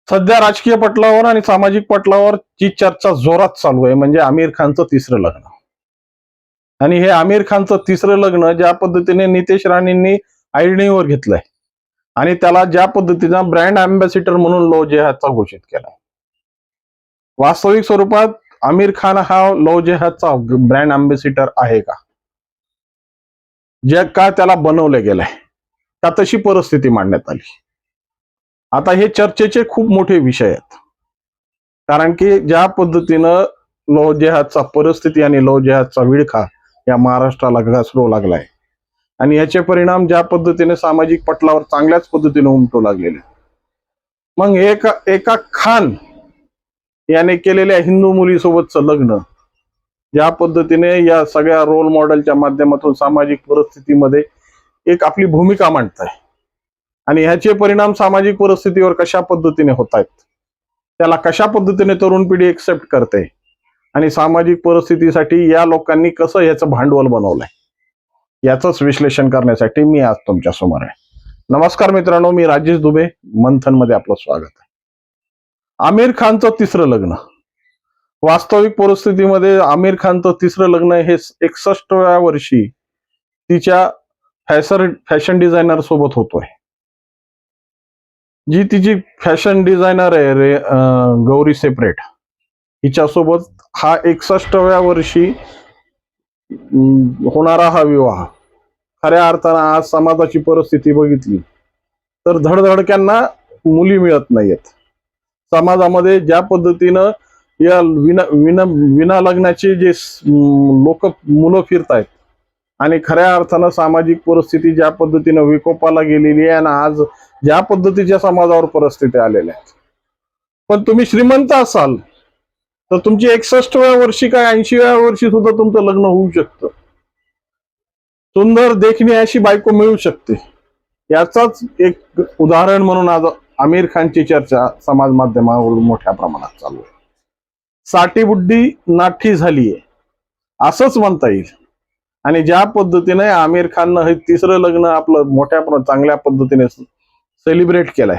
सध्या राजकीय पटलावर आणि सामाजिक पटलावर जी चर्चा जोरात चालू आहे म्हणजे आमिर खानचं तिसरं लग्न. आणि हे आमिर खानचं तिसरं लग्न ज्या पद्धतीने नितेश राणेंनी ऐरणीवर घेतलंय आणि त्याला ज्या पद्धतीनं ब्रँड अँबॅसिडर म्हणून लव्ह जेहादचा घोषित केलाय. वास्तविक स्वरूपात आमिर खान हा लव्ह जेहादचा ब्रँड अँबॅसिडर आहे का? जे का त्याला बनवलं गेलंय का तशी परिस्थिती मांडण्यात आली. आता हे चर्चेचे खूप मोठे विषय आहेत. कारण की ज्या पद्धतीनं लव्ह जेहादचा परिस्थिती आणि लव्ह जेहादचा विळखा या महाराष्ट्राला घासरू लागलाय आणि याचे परिणाम ज्या पद्धतीने सामाजिक पटलावर चांगल्याच पद्धतीने उमटू लागलेले. मग एका खान याने केलेल्या हिंदू मुलीसोबतचं लग्न ज्या पद्धतीने या सगळ्या रोल मॉडेलच्या माध्यमातून सामाजिक परिस्थितीमध्ये एक आपली भूमिका मांडताय आणि ह्याचे परिणाम सामाजिक परिस्थितीवर कशा पद्धतीने होत आहेत, त्याला कशा पद्धतीने तरुण पिढी एक्सेप्ट करते आणि सामाजिक परिस्थितीसाठी या लोकांनी कसं याचं भांडवल बनवलंय याचंच विश्लेषण करण्यासाठी मी आज तुमच्या समोर आहे. नमस्कार मित्रांनो, मी राजेश दुबे, मंथन मध्ये आपलं स्वागत आहे. आमिर खानचं तिसरं लग्न. वास्तविक परिस्थितीमध्ये आमिर खानचं तिसरं लग्न हे 61व्या वर्षी तिच्या फॅशन डिझायनर सोबत होतोय. जी तिची फॅशन डिझायनर आहे गौरी सेपरेट, हिच्यासोबत हा 61व्या वर्षी होणारा हा विवाह. खऱ्या अर्थानं आज समाजाची परिस्थिती बघितली तर धडधडक्यांना मुली मिळत नाहीयेत. समाजामध्ये ज्या पद्धतीनं या विना लग्नाचे जे लोक मुलं फिरतायत आणि खऱ्या अर्थानं सामाजिक परिस्थिती ज्या पद्धतीनं विकोपाला गेलेली आहे आणि आज ज्या पद्धतीच्या समाजावर परिस्थिती आलेल्या आहेत. पण तुम्ही श्रीमंत असाल तर तुमची 61व्या वर्षी काय 80व्या वर्षी सुद्धा तुमचं लग्न होऊ शकतं. सुंदर देखणी अशी बायको मिळू शकते. याचाच एक उदाहरण म्हणून आज आमिर खानची चर्चा समाज माध्यमावर मोठ्या प्रमाणात चालू आहे. साठीबुड्डी नाठी झालीये असंच म्हणता येईल. आणि ज्या पद्धतीने आमिर खाननं हे तिसरं लग्न आपलं चांगल्या पद्धतीने सेलिब्रेट केलाय,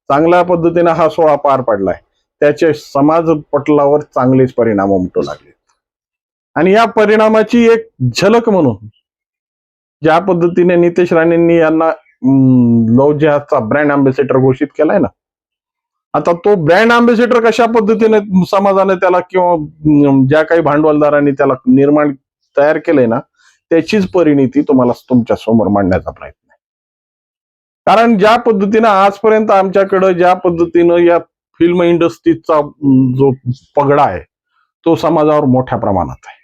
चांगल्या पद्धतीने हा सोहळा पार पडलाय, त्याचे समाज पटलावर चांगलेच परिणाम उमटू लागले. आणि या परिणामाची एक झलक म्हणून ज्या पद्धतीने नितेश राणेंनी यांना लव्ह जेहादचा ब्रँड अँबॅसिडर घोषित केलाय ना, आता तो ब्रँड अँबॅसिडर कशा पद्धतीने समाजाने त्याला किंवा ज्या काही भांडवलदारांनी त्याला तयार केलंय ना, त्याचीच परिणिती तुम्हाला तुमच्या समोर मांडण्याचा प्रयत्न आहे. कारण ज्या पद्धतीनं आजपर्यंत आमच्याकडे ज्या पद्धतीनं या फिल्म इंडस्ट्रीचा जो पगडा आहे तो समाजावर मोठ्या प्रमाणात आहे.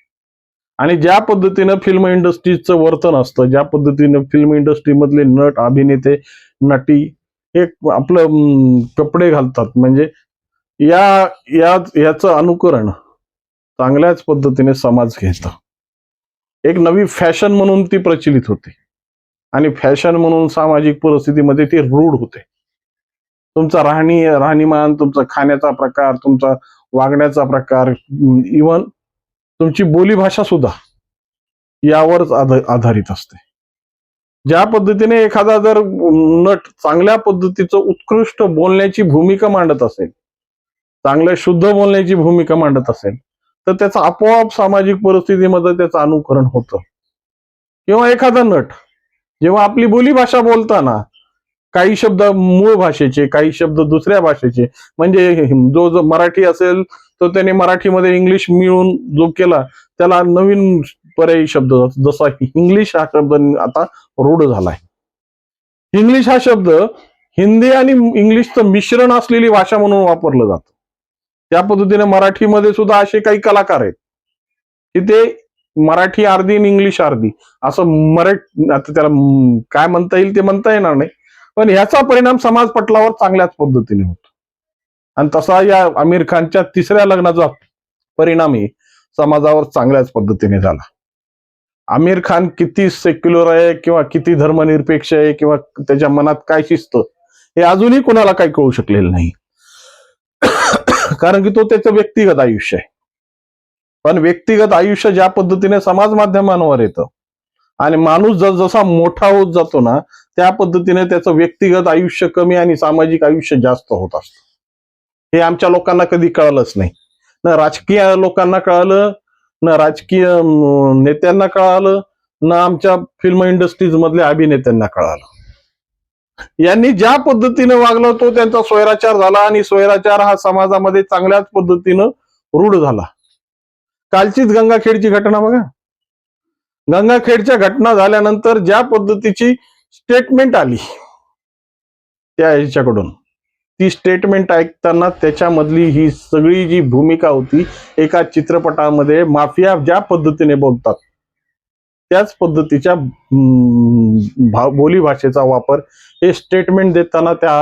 आणि ज्या पद्धतीनं फिल्म इंडस्ट्रीचं वर्तन असतं, ज्या पद्धतीनं फिल्म इंडस्ट्री मधले नट, अभिनेते, नटी हे आपलं कपडे घालतात, म्हणजे याचं अनुकरण चांगल्याच पद्धतीने समाज घेतं. एक नवी फॅशन म्हणून ती प्रचलित होते आणि फॅशन म्हणून सामाजिक परिस्थितीमध्ये ती रूढ होते. तुमचा राहणीमान, तुमचा खाण्याचा प्रकार, तुमचा वागण्याचा प्रकार, इव्हन तुमची बोलीभाषा सुद्धा यावरच आधारित असते. ज्या पद्धतीने एखादा जर नट चांगल्या पद्धतीचं उत्कृष्ट बोलण्याची भूमिका मांडत असेल, चांगल्या शुद्ध बोलण्याची भूमिका मांडत असेल, तर त्याचं आपोआप सामाजिक परिस्थितीमध्ये त्याचं अनुकरण होतं. किंवा एखादा नट जेव्हा आपली बोलीभाषा बोलताना काही शब्द मूळ भाषेचे, काही शब्द दुसऱ्या भाषेचे, म्हणजे जो मराठी असेल तर त्याने मराठीमध्ये इंग्लिश मिळून जो केला त्याला नवीन पर्यायी शब्द, जसा इंग्लिश हा शब्द आता रूढ झालाय. इंग्लिश हा शब्द हिंदी आणि इंग्लिशचं मिश्रण असलेली भाषा म्हणून वापरलं जातं. त्या पद्धतीने मराठीमध्ये सुद्धा असे काही कलाकार आहेत की ते मराठी अर्धी आणि इंग्लिश अर्धी असं आता त्याला काय म्हणता येईल ते म्हणता येणार नाही, पण ह्याचा परिणाम समाज पटलावर चांगल्याच पद्धतीने होतो. आणि तसा या आमिर खानच्या तिसऱ्या लग्नाचा परिणामही समाजावर चांगल्याच पद्धतीने झाला. आमिर खान किती सेक्युलर आहे किंवा किती धर्मनिरपेक्ष आहे किंवा त्याच्या मनात काय शिस्त हे अजूनही कोणाला काही कळू शकलेलं नाही. कारण की तो त्याचं व्यक्तिगत आयुष्य आहे. पण व्यक्तिगत आयुष्य ज्या पद्धतीने समाज माध्यमांवर येतं आणि माणूस जसा मोठा होत जातो ना, त्या पद्धतीने त्याचं व्यक्तिगत आयुष्य कमी आणि सामाजिक आयुष्य जास्त होत असतं. हे आमच्या लोकांना कधी कळलंच नाही. न राजकीय लोकांना कळालं, न राजकीय नेत्यांना कळालं, न आमच्या फिल्म इंडस्ट्रीज मधल्या अभिनेत्यांना कळालं. यांनी ज्या पद्धतीने वागलं तो त्यांचा स्वैराचार झाला आणि स्वैराचार हा समाजामध्ये चांगल्याच पद्धतीनं रूढ झाला. कालचीच गंगाखेडची घटना बघा. गंगाखेडच्या घटना झाल्यानंतर ज्या पद्धतीची स्टेटमेंट आली त्या ह्याच्याकडून, ती स्टेटमेंट ऐकताना त्याच्यामधली ही सगळी जी भूमिका होती, एका चित्रपटामध्ये माफिया ज्या पद्धतीने बोलतात त्याच पद्धतीच्या बोली भाषेचा वापर हे स्टेटमेंट देताना त्या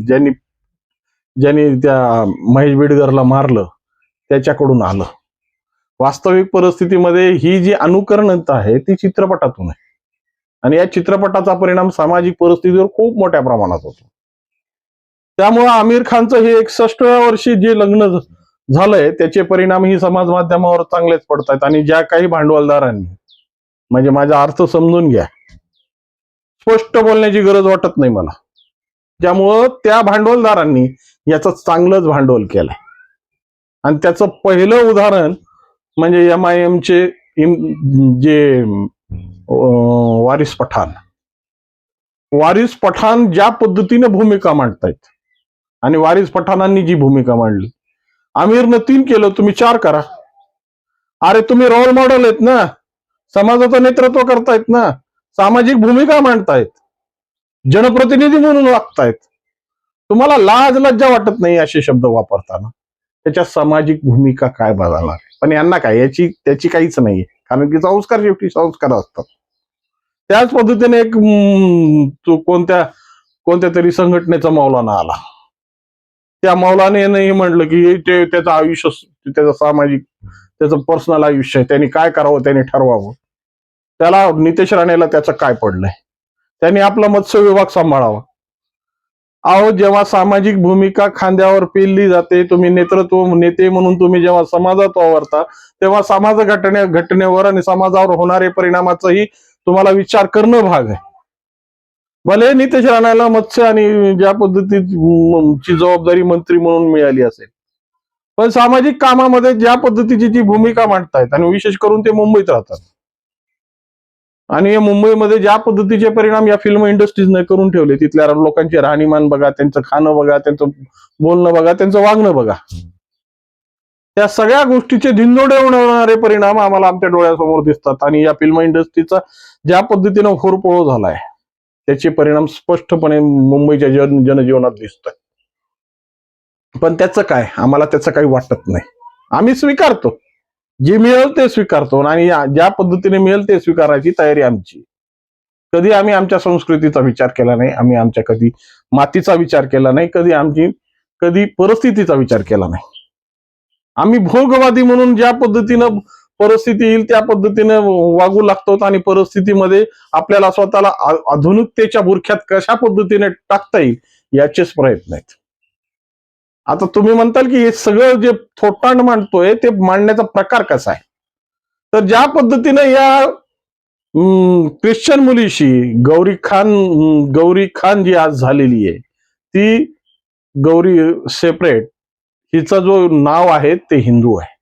ज्यांनी त्या महेश बिडगरला मारलं त्याच्याकडून आलं. वास्तविक परिस्थितीमध्ये ही जी अनुकरणता आहे ती चित्रपटातून आहे आणि या चित्रपटाचा परिणाम सामाजिक परिस्थितीवर खूप मोठ्या प्रमाणात होतो. त्यामुळे आमिर खानचं हे 61व्या वर्षी जे लग्न झालंय त्याचे परिणाम ही समाज माध्यमावर चांगलेच पडतात. आणि ज्या काही भांडवलदारांनी, म्हणजे माझा अर्थ समजून घ्या, स्पष्ट बोलण्याची गरज वाटत नाही मला, त्यामुळं त्या भांडवलदारांनी याचं चांगलंच भांडवल केलंय. आणि त्याचं पहिलं उदाहरण म्हणजे MIMचे जे वारिस पठाण ज्या पद्धतीने भूमिका मांडतायत आणि वारिस पठाणांनी जी भूमिका मांडली, आमिरनं 3 केलं, तुम्ही 4 करा. अरे तुम्ही रोल मॉडेल आहेत ना, समाजाचं नेतृत्व करतायत ना, सामाजिक भूमिका मांडतायत, जनप्रतिनिधी म्हणून वागतायत, तुम्हाला लाज लज्जा वाटत नाही असे शब्द वापरताना. त्याच्या सामाजिक भूमिका काय बदलणार? पण यांना काय त्याची काहीच नाहीये, कारण की संस्कार शेवटी संस्कार असतात. त्याच पद्धतीने एक कोणत्या तरी संघटनेचा मौलाना आला, त्या मौलाने म्हटलं की त्याचं आयुष्य, त्याचं सामाजिक, त्याचं पर्सनल आयुष्य आहे, त्यांनी काय करावं त्यांनी ठरवावं. त्याला नितेश राणेला त्याचं काय पडलंय? त्यांनी आपला मत्स्य विभाग सांभाळावा. अहो, जेव्हा सामाजिक भूमिका खांद्यावर पेलली जाते, तुम्ही नेते म्हणून तुम्ही जेव्हा समाजात वावरता, तेव्हा समाज घटनेवर आणि समाजावर होणारे परिणामाचाही तुम्हाला विचार करणं भाग आहे. भले नितेश राणेला मत्स्य आणि ज्या पद्धतीची जबाबदारी मंत्री म्हणून मिळाली असेल, पण सामाजिक कामामध्ये ज्या पद्धतीची जी भूमिका मांडतायत, आणि विशेष करून ते मुंबईत राहतात, आणि मुंबईमध्ये ज्या पद्धतीचे परिणाम या फिल्म इंडस्ट्रीजने करून ठेवले, तिथल्या लोकांचे राहणीमान बघा, त्यांचं खाणं बघा, त्यांचं बोलणं बघा, त्यांचं वागणं बघा, त्या सगळ्या गोष्टीचे धिंडोडे उडवणारे परिणाम आम्हाला आमच्या डोळ्यासमोर दिसतात. आणि या फिल्म इंडस्ट्रीचा ज्या पद्धतीनं होरपळ झालाय त्याचे परिणाम स्पष्टपणे मुंबईच्या जनजीवनात दिसतात. पण त्याचं काय, आम्हाला त्याचं काही वाटत नाही. आम्ही स्वीकारतो, जे मिळेल ते स्वीकारतो आणि ज्या पद्धतीने मिळेल ते स्वीकारायची तयारी आमची. कधी आम्ही आमच्या संस्कृतीचा विचार केला नाही, आम्ही आमच्या कधी मातीचा विचार केला नाही, कधी परिस्थितीचा विचार केला नाही. आम्ही भोगवादी म्हणून ज्या पद्धतीनं परिस्थिती येईल त्या पद्धतीनं वागू लागतो आणि परिस्थितीमध्ये आपल्याला स्वतःला आधुनिकतेच्या बुरख्यात कशा पद्धतीने टाकता येईल याचेच प्रयत्न आहेत. आता तुम्ही म्हणताल की हे सगळं जे थोटांड मांडतोय ते मांडण्याचा प्रकार कसा आहे, तर ज्या पद्धतीने या ख्रिश्चन मुलीशी गौरी खान जी आज झालेली आहे, ती गौरी सेपरेट, हिचं जो नाव आहे ते हिंदू आहे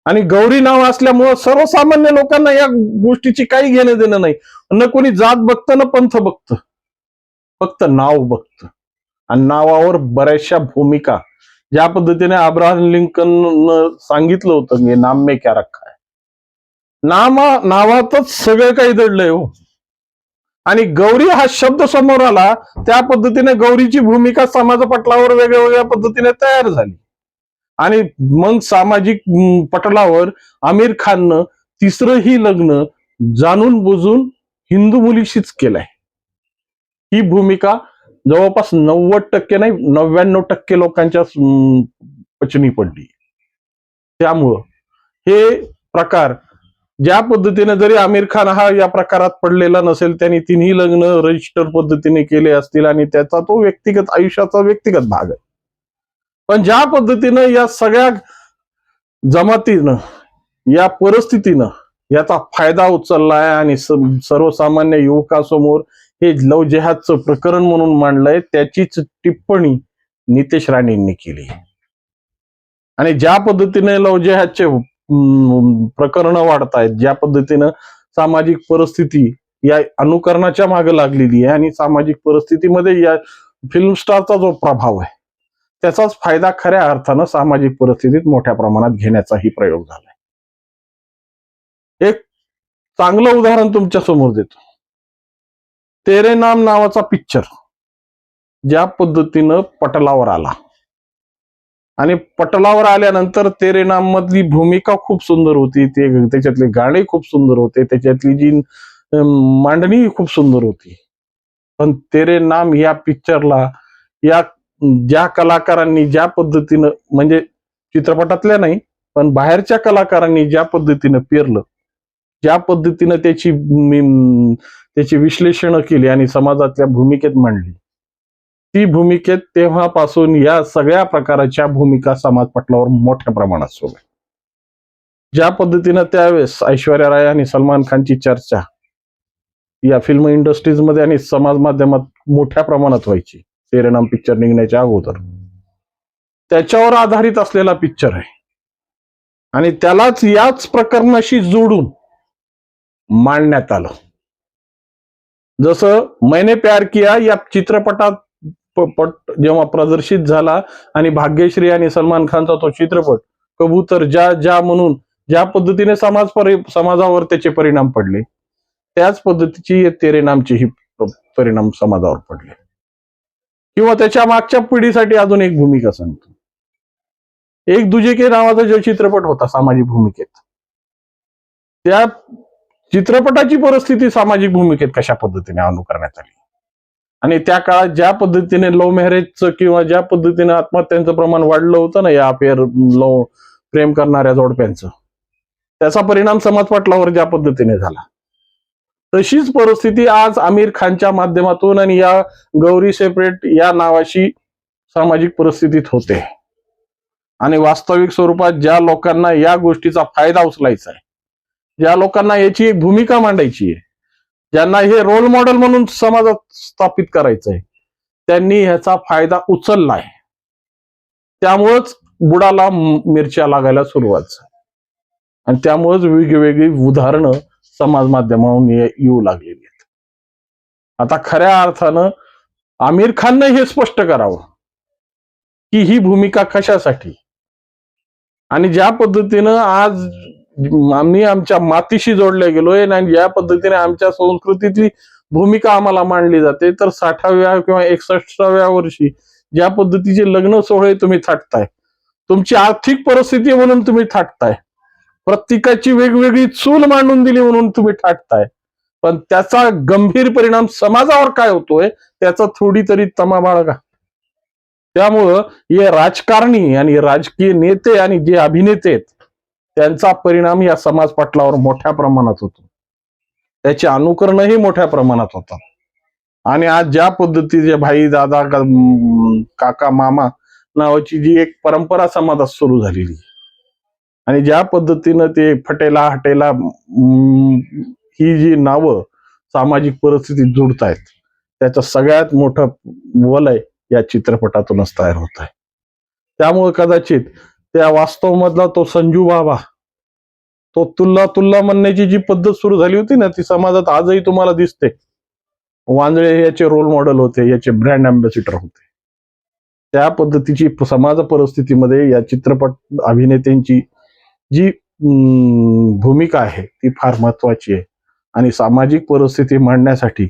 आणि गौरी नाव असल्यामुळं सर्वसामान्य लोकांना या गोष्टीची काही घेणं देणं नाही. न कोणी जात बघतं ना पंथ बघतं, फक्त नाव बघतं. आणि नावावर बऱ्याचशा भूमिका, ज्या पद्धतीने अब्राहम लिंकन सांगितलं होतं की नाम में क्या रखा है, नावातच सगळं काही दडलंय हो. आणि गौरी हा शब्द समोर आला त्या पद्धतीने गौरीची भूमिका समाजपटलावर वेगळ्या पद्धतीने तयार झाली. आणि मग सामाजिक पटलावर आमिर खाननं तिसरंही लग्न जाणून बुजून हिंदू मुलीशीच केलंय. ही भूमिका जवळपास 90% नाही 99% लोकांच्या पचनी पडली. त्यामुळं हे प्रकार ज्या पद्धतीने, जरी आमिर खान हा या प्रकारात पडलेला नसेल, त्यांनी 3ही लग्न रजिस्टर पद्धतीने केले असतील आणि त्याचा तो व्यक्तिगत आयुष्याचा व्यक्तिगत भाग आहे. पण ज्या पद्धतीनं या सगळ्या जमातीनं, या परिस्थितीनं याचा फायदा उचललाय आणि सर्वसामान्य युवकासमोर हे लव जेहादचं प्रकरण म्हणून मांडलंय, त्याचीच टिप्पणी नितेश राणेंनी केली. आणि ज्या पद्धतीने लव्ह जिहादचे प्रकरण वाढत आहेत, ज्या पद्धतीनं सामाजिक परिस्थिती या अनुकरणाच्या मागे लागलेली आहे आणि सामाजिक परिस्थितीमध्ये या फिल्म स्टारचा जो प्रभाव आहे त्याचाच फायदा खऱ्या अर्थानं सामाजिक परिस्थितीत मोठ्या प्रमाणात घेण्याचाही प्रयोग झालाय. एक चांगलं उदाहरण तुमच्या समोर देतो. तेरे नाम नावाचा पिक्चर ज्या पद्धतीनं पटलावर आला आणि पटलावर आल्यानंतर तेरे नाम मधली भूमिका खूप सुंदर होती, त्याच्यातले गाणे खूप सुंदर होते, त्याच्यातली जी मांडणी खूप सुंदर होती. पण तेरे नाम या पिक्चरला या ज्या कलाकारांनी ज्या पद्धतीनं, म्हणजे चित्रपटातल्या नाही पण बाहेरच्या कलाकारांनी ज्या पद्धतीनं पेरलं, ज्या पद्धतीनं त्याची विश्लेषण केली आणि समाजातल्या भूमिकेत मांडली, ती भूमिकेत तेव्हापासून या सगळ्या प्रकारच्या भूमिका समाज पटलावर मोठ्या प्रमाणात सुरू आहे. ज्या पद्धतीनं त्यावेळेस ऐश्वर्या राय आणि सलमान खानची चर्चा या फिल्म इंडस्ट्रीजमध्ये आणि समाज माध्यमात मोठ्या प्रमाणात व्हायची, तेरे नाम पिक्चर निघण्याच्या अगोदर, त्याच्यावर आधारित असलेला पिक्चर आहे आणि त्यालाच याच प्रकरणाशी जोडून मांडण्यात आलं. जसं मैंने प्यार किया या चित्रपटात जेव्हा प्रदर्शित झाला आणि भाग्यश्री आणि सलमान खानचा तो चित्रपट कबूतर जा जा म्हणून ज्या पद्धतीने समाजावर त्याचे परिणाम पडले, त्याच पद्धतीची तेरे नामचेही परिणाम समाजावर पडले. किंवा त्याच्या मागच्या पिढीसाठी अजून एक भूमिका सांगतो. एक दुजे के नावाचा जो चित्रपट होता सामाजिक भूमिकेत, त्या चित्रपटाची परिस्थिती सामाजिक भूमिकेत कशा पद्धतीने अनुकरण्यात आली आणि त्या काळात ज्या पद्धतीने लव्ह मॅरेजचं किंवा ज्या पद्धतीने आत्महत्यांचं प्रमाण वाढलं होतं ना, या लव्ह प्रेम करणाऱ्या जोडप्यांचं, त्याचा परिणाम समाज पटलावर ज्या पद्धतीने झाला, तशीच परिस्थिती आज आमिर खानच्या माध्यमातून आणि या गौरी सेपरेट या नावाची सामाजिक परिस्थितीत होते. आणि वास्तविक स्वरूपात ज्या लोकांना या गोष्टीचा फायदा उचलायचा आहे, ज्या लोकांना याची एक भूमिका मांडायची आहे, ज्यांना हे रोल मॉडेल म्हणून समाजात स्थापित करायचंय, त्यांनी ह्याचा फायदा उचललाय. त्यामुळंच बुडाला मिरच्या लागायला सुरुवात झाली आणि त्यामुळेच वेगवेगळी उदाहरणं समाज माध्यमावरून येऊ लागलेली आहेत. आता खऱ्या अर्थानं आमिर खाननं हे स्पष्ट करावं की ही भूमिका कशासाठी, आणि ज्या पद्धतीनं आज आम्ही आमच्या मातीशी जोडले गेलोय आणि ज्या पद्धतीने आमच्या संस्कृतीतली भूमिका आम्हाला मांडली जाते, तर 60व्या किंवा 61व्या वर्षी ज्या पद्धतीचे लग्न सोहळे तुम्ही थाटताय, तुमची आर्थिक परिस्थिती म्हणून तुम्ही थाटताय, प्रत्येकाची वेगवेगळी चूल मांडून दिली म्हणून तुम्ही थाटताय, पण त्याचा गंभीर परिणाम समाजावर काय होतोय त्याचा थोडी तरी तमा बाळगा. त्यामुळं हे राजकारणी आणि राजकीय नेते आणि जे अभिनेते आहेत त्यांचा परिणाम या समाज पटलावर मोठ्या प्रमाणात होतो, त्याचे अनुकरणही मोठ्या प्रमाणात होतात. आणि आज ज्या पद्धतीचे भाई दादा काका मामा नावाची जी एक परंपरा समाजात सुरू झालेली आणि ज्या पद्धतीनं ते फटेला हटेला ही जी नावं सामाजिक परिस्थितीत जुडतायत, त्याचं सगळ्यात मोठं वलय या चित्रपटातूनच तयार होत आहे. त्यामुळे कदाचित त्या वास्तव मधला तो संजू बाबा, तो तुल्ला तुल्ला म्हणण्याची जी पद्धत सुरू झाली होती ना, ती समाजात आजही तुम्हाला दिसते. वांजळे याचे रोल मॉडेल होते, याचे ब्रँड अँबॅसिडर होते. त्या पद्धतीची समाज परिस्थितीमध्ये या चित्रपट अभिनेत्यांची जी भूमिका आहे ती फार महत्वाची आहे आणि सामाजिक परिस्थिती मांडण्यासाठी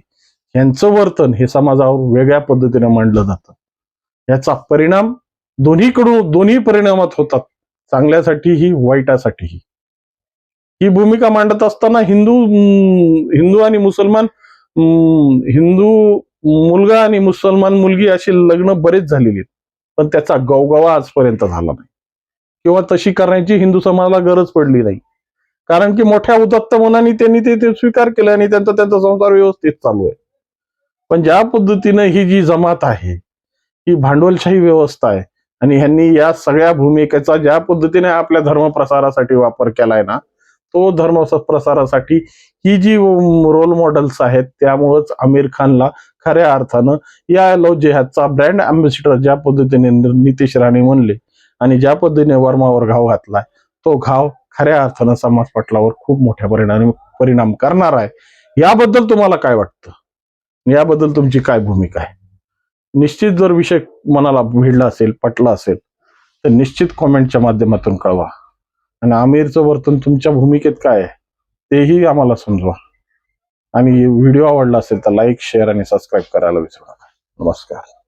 यांचं वर्तन हे समाजावर वेगळ्या पद्धतीने मांडलं जातं. याचा परिणाम दोन्ही परिणामात होतात, चांगल्यासाठीही वाईटासाठीही. ही भूमिका मांडत असताना हिंदू आणि मुसलमान, हिंदू मुलगा आणि मुसलमान मुलगी अशी लग्न बरेच झालेली आहेत, पण त्याचा गवगवा आजपर्यंत झाला नाही किंवा तशी करण्याची हिंदू समाजाला गरज पडली नाही, कारण की मोठ्या उदात्त मनाने त्यांनी ते स्वीकार केलं आणि त्यांचा संसार व्यवस्थित चालू आहे. पण ज्या पद्धतीनं ही जी जमात आहे ही भांडवलशाही व्यवस्था आहे आणि ह्यांनी या सगळ्या भूमिकेचा ज्या पद्धतीने आपल्या धर्मप्रसारासाठी वापर केलाय ना, तो धर्म प्रसारासाठी ही जी रोल मॉडेल्स आहेत, त्यामुळंच आमिर खानला खऱ्या अर्थानं या लव्ह जिहादचा ब्रँड अँबॅसिडर ज्या पद्धतीने नितेश राणे म्हणले आणि ज्या पद्धतीने वर्मावर घाव घातलाय, तो घाव खऱ्या अर्थानं समाज पटलावर खूप मोठ्या परिणाम करणार आहे. याबद्दल तुम्हाला काय वाटतं? याबद्दल तुमची काय भूमिका आहे? निश्चित जर विषय मनाला भिडला असेल, पटला असेल, तर निश्चित कॉमेंटच्या माध्यमातून कळवा. आणि आमिरचं वर्तन तुमच्या भूमिकेत काय आहे तेही आम्हाला समजवा. आणि व्हिडिओ आवडला असेल तर लाईक, शेअर आणि सबस्क्राईब करायला विसरू नका. नमस्कार.